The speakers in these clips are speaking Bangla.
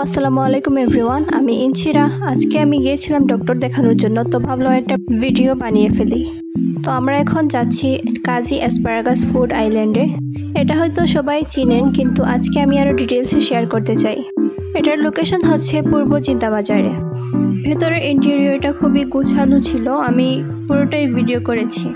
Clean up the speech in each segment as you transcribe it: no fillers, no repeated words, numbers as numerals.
আসসালামু আলাইকুম এভরিওয়ান, আমি ইনশিরা। আজকে আমি গিয়েছিলাম ডক্টর দেখানোর জন্য, তো ভাবলাম একটা ভিডিও বানিয়ে ফেলি। তো আমরা এখন যাচ্ছি কাজী অ্যাসপারাগাস ফুড আইল্যান্ডে। এটা হয়তো সবাই চিনেন, কিন্তু আজকে আমি আরও ডিটেলসে শেয়ার করতে চাই। এটার লোকেশন হচ্ছে পূর্ব চিন্তাবাজারে। ভেতরের ইন্টেরিয়রটা খুবই গুছানো ছিল, আমি পুরোটাই ভিডিও করেছি।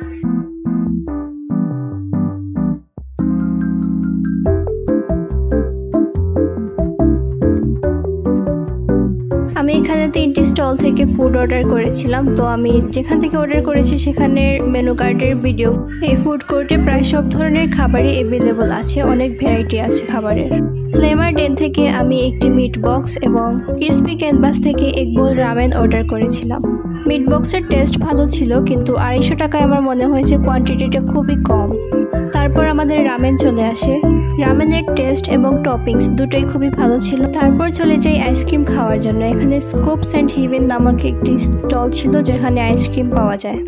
আমি এখানে 3টি স্টল থেকে ফুড অর্ডার করেছিলাম। তো আমি যেখান থেকে অর্ডার করেছি সেখানের মেনু কার্ডের ভিডিও। এই ফুড কোর্টে প্রায় সব ধরনের খাবারই অ্যাভেলেবল আছে, অনেক ভ্যারাইটি আছে খাবারের। ফ্লেমার ডেন থেকে আমি একটি মিট বক্স এবং ক্রিসপি ক্যানভাস থেকে এক বোল রামেন অর্ডার করেছিলাম। মিট বক্সের টেস্ট ভালো ছিল, কিন্তু 250 টাকায় আমার মনে হয়েছে কোয়ান্টিটিটা খুবই কম। তারপর আমাদের রামেন চলে আসে। রামেনের টেস্ট এবং টপিংস দুটোই খুবই ভালো ছিল। তারপর চলে যাই আইসক্রিম খাওয়ার জন্য। এখানে স্কুপস অ্যান্ড হিভেন নামক একটি স্টল ছিল যেখানে আইসক্রিম পাওয়া যায়।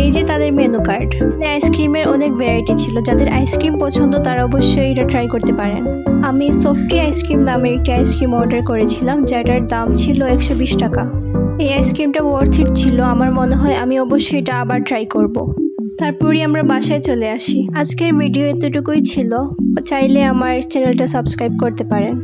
এই যে তাদের মেনু কার্ড। আইসক্রিমের অনেক ভ্যারাইটি ছিল, যাদের আইসক্রিম পছন্দ তারা অবশ্যই এটা ট্রাই করতে পারেন। আমি সফটি আইসক্রিম নামের একটি আইসক্রিম অর্ডার করেছিলাম, যেটার দাম ছিল 120 টাকা। এই আইসক্রিমটা ওয়ার্থ ইট ছিল, আমার মনে হয় আমি অবশ্যই এটা আবার ট্রাই করব। তারপরই আমরা বাসায় চলে আসি। আজকের ভিডিও এতটুকুই ছিল। চাইলে আমার চ্যানেলটা সাবস্ক্রাইব করতে পারেন।